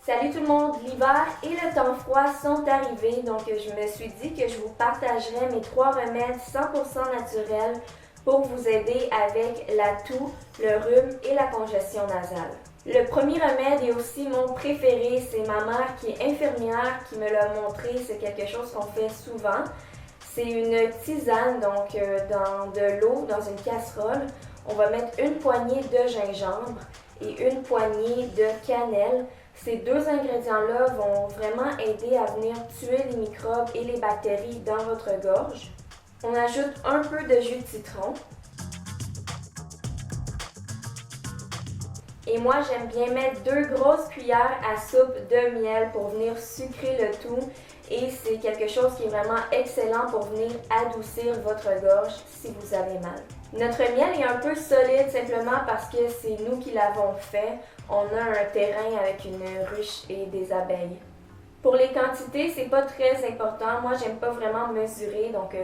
Salut tout le monde, l'hiver et le temps froid sont arrivés, donc je me suis dit que je vous partagerais mes 3 remèdes 100% naturels pour vous aider avec la toux, le rhume et la congestion nasale. Le premier remède est aussi mon préféré, c'est ma mère qui est infirmière qui me l'a montré, c'est quelque chose qu'on fait souvent. C'est une tisane, donc dans de l'eau, dans une casserole. On va mettre une poignée de gingembre et une poignée de cannelle. Ces deux ingrédients-là vont vraiment aider à venir tuer les microbes et les bactéries dans votre gorge. On ajoute un peu de jus de citron. Et moi, j'aime bien mettre 2 grosses cuillères à soupe de miel pour venir sucrer le tout. Et c'est quelque chose qui est vraiment excellent pour venir adoucir votre gorge si vous avez mal. Notre miel est un peu solide simplement parce que c'est nous qui l'avons fait. On a un terrain avec une ruche et des abeilles. Pour les quantités, c'est pas très important. Moi, j'aime pas vraiment mesurer, donc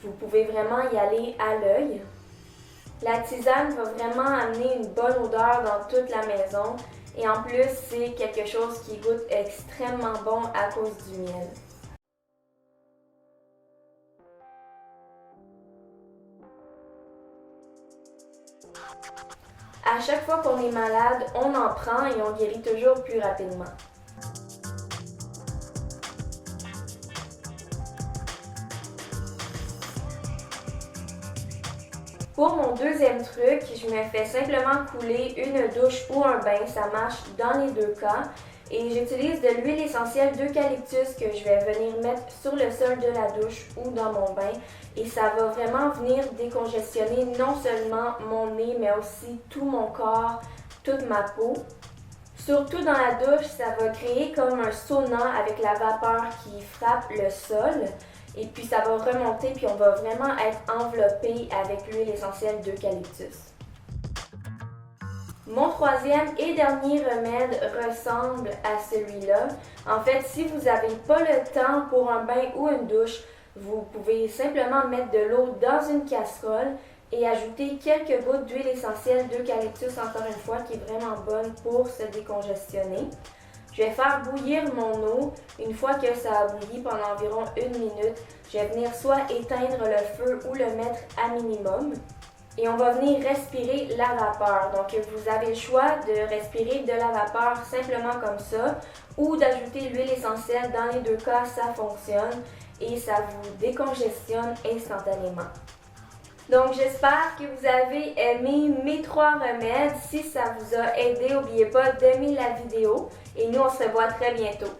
vous pouvez vraiment y aller à l'œil. La tisane va vraiment amener une bonne odeur dans toute la maison et en plus, c'est quelque chose qui goûte extrêmement bon à cause du miel. À chaque fois qu'on est malade, on en prend et on guérit toujours plus rapidement. Pour mon deuxième truc, je me fais simplement couler une douche ou un bain, ça marche dans les deux cas. Et j'utilise de l'huile essentielle d'eucalyptus que je vais venir mettre sur le sol de la douche ou dans mon bain. Et ça va vraiment venir décongestionner non seulement mon nez, mais aussi tout mon corps, toute ma peau. Surtout dans la douche, ça va créer comme un sauna avec la vapeur qui frappe le sol. Et puis ça va remonter, puis on va vraiment être enveloppé avec l'huile essentielle d'eucalyptus. Mon troisième et dernier remède ressemble à celui-là. En fait, si vous n'avez pas le temps pour un bain ou une douche, vous pouvez simplement mettre de l'eau dans une casserole et ajouter quelques gouttes d'huile essentielle d'eucalyptus, encore une fois, qui est vraiment bonne pour se décongestionner. Je vais faire bouillir mon eau. Une fois que ça a bouilli pendant environ 1 minute, je vais venir soit éteindre le feu ou le mettre à minimum. Et on va venir respirer la vapeur. Donc vous avez le choix de respirer de la vapeur simplement comme ça ou d'ajouter l'huile essentielle. Dans les deux cas, ça fonctionne et ça vous décongestionne instantanément. Donc j'espère que vous avez aimé mes 3 remèdes. Si ça vous a aidé, n'oubliez pas d'aimer la vidéo et nous on se voit très bientôt.